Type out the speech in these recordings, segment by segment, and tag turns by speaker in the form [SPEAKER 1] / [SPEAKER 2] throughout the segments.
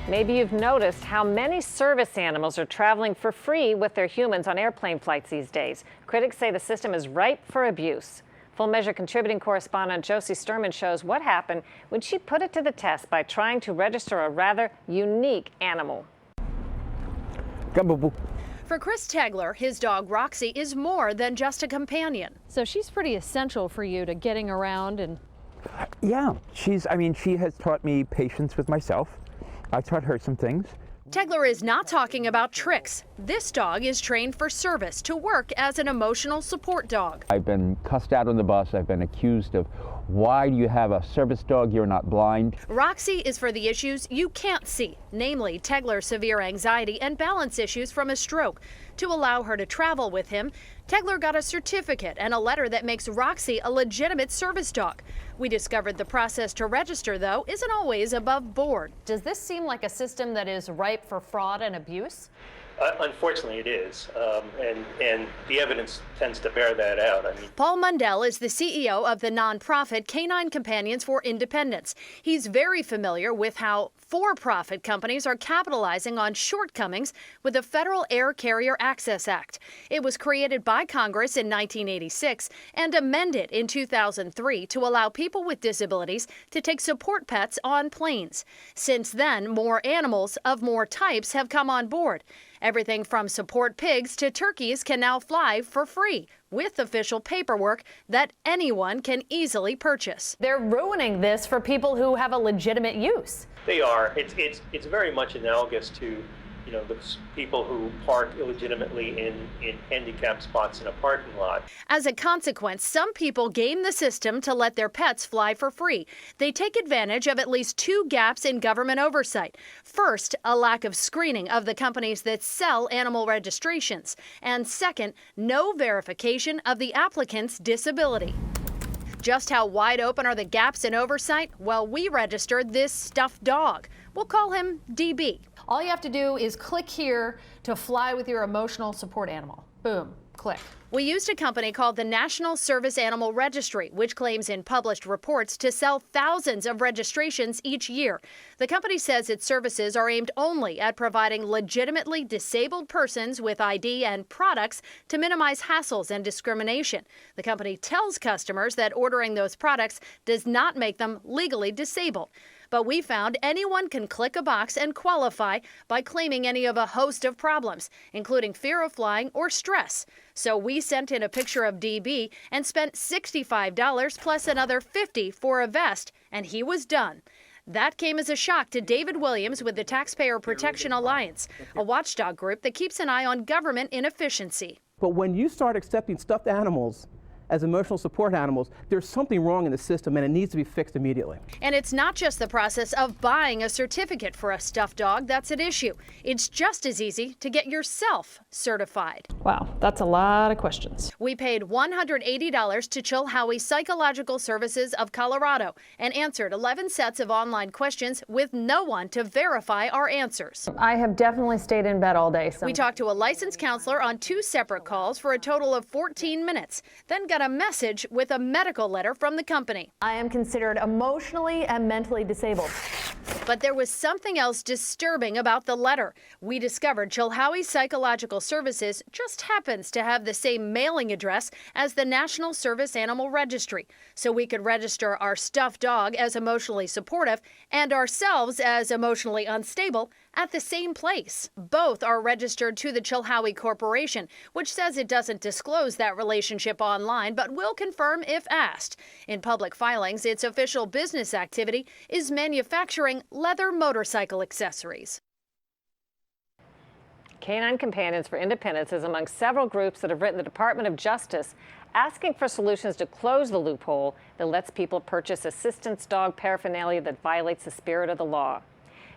[SPEAKER 1] Maybe you've noticed how many service animals are traveling for free with their humans on airplane flights these days. Critics say the system is ripe for abuse. Full Measure contributing correspondent Joce Sterman shows what happened when she put it to the test by trying to register a rather unique animal.
[SPEAKER 2] For Chris Tegler, his dog Roxy is more than just a companion.
[SPEAKER 3] So she's pretty essential for you to getting around and...
[SPEAKER 4] Yeah, she has taught me patience with myself. I taught her some things.
[SPEAKER 2] Tegler is not talking about tricks. This dog is trained for service to work as an emotional support dog.
[SPEAKER 4] I've been cussed out on the bus. I've been accused of, why do you have a service dog? You're not blind.
[SPEAKER 2] Roxy is for the issues you can't see, namely Tegler's severe anxiety and balance issues from a stroke. To allow her to travel with him, Tegler got a certificate and a letter that makes Roxy a legitimate service dog. We discovered the process to register, though, isn't always above board.
[SPEAKER 3] Does this seem like a system that is ripe for fraud and abuse?
[SPEAKER 5] Unfortunately, it is, and the evidence tends to bear that out.
[SPEAKER 2] Paul Mundell is the CEO of the nonprofit Canine Companions for Independence. He's very familiar with how for-profit companies are capitalizing on shortcomings with the Federal Air Carrier Access Act. It was created by Congress in 1986 and amended in 2003 to allow people with disabilities to take support pets on planes. Since then, more animals of more types have come on board. Everything from support pigs to turkeys can now fly for free with official paperwork that anyone can easily purchase.
[SPEAKER 3] They're ruining this for people who have a legitimate use.
[SPEAKER 5] They are. It's very much analogous to, the people who park illegitimately in handicapped spots in a parking lot.
[SPEAKER 2] As a consequence, some people game the system to let their pets fly for free. They take advantage of at least two gaps in government oversight. First, a lack of screening of the companies that sell animal registrations. And second, no verification of the applicant's disability. Just how wide open are the gaps in oversight? Well, we registered this stuffed dog. We'll call him DB.
[SPEAKER 3] All you have to do is click here to fly with your emotional support animal. Boom, click.
[SPEAKER 2] We used a company called the National Service Animal Registry, which claims in published reports to sell thousands of registrations each year. The company says its services are aimed only at providing legitimately disabled persons with ID and products to minimize hassles and discrimination. The company tells customers that ordering those products does not make them legally disabled. But we found anyone can click a box and qualify by claiming any of a host of problems, including fear of flying or stress. So we sent in a picture of DB and spent $65 plus another $50 for a vest, and he was done. That came as a shock to David Williams with the Taxpayer Protection Alliance, a watchdog group that keeps an eye on government inefficiency.
[SPEAKER 6] But when you start accepting stuffed animals as emotional support animals, there's something wrong in the system and it needs to be fixed immediately.
[SPEAKER 2] And it's not just the process of buying a certificate for a stuffed dog that's at issue. It's just as easy to get yourself certified.
[SPEAKER 3] Wow, that's a lot of questions.
[SPEAKER 2] We paid $180 to Chilhowie Psychological Services of Colorado and answered 11 sets of online questions with no one to verify our answers.
[SPEAKER 3] I have definitely stayed in bed all day.
[SPEAKER 2] We talked to a licensed counselor on 2 separate calls for a total of 14 minutes, then got a message with a medical letter from the company.
[SPEAKER 3] I am considered emotionally and mentally disabled.
[SPEAKER 2] But there was something else disturbing about the letter. We discovered Chilhowie Psychological Services just happens to have the same mailing address as the National Service Animal Registry, so we could register our stuffed dog as emotionally supportive and ourselves as emotionally unstable at the same place. Both are registered to the Chilhowie Corporation, which says it doesn't disclose that relationship online, but will confirm if asked. In public filings, its official business activity is manufacturing leather motorcycle accessories.
[SPEAKER 1] Canine Companions for Independence is among several groups that have written the Department of Justice asking for solutions to close the loophole that lets people purchase assistance dog paraphernalia that violates the spirit of the law.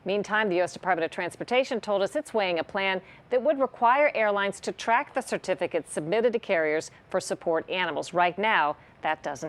[SPEAKER 1] Meantime, the U.S. Department of Transportation told us it's weighing a plan that would require airlines to track the certificates submitted to carriers for support animals. Right now, that doesn't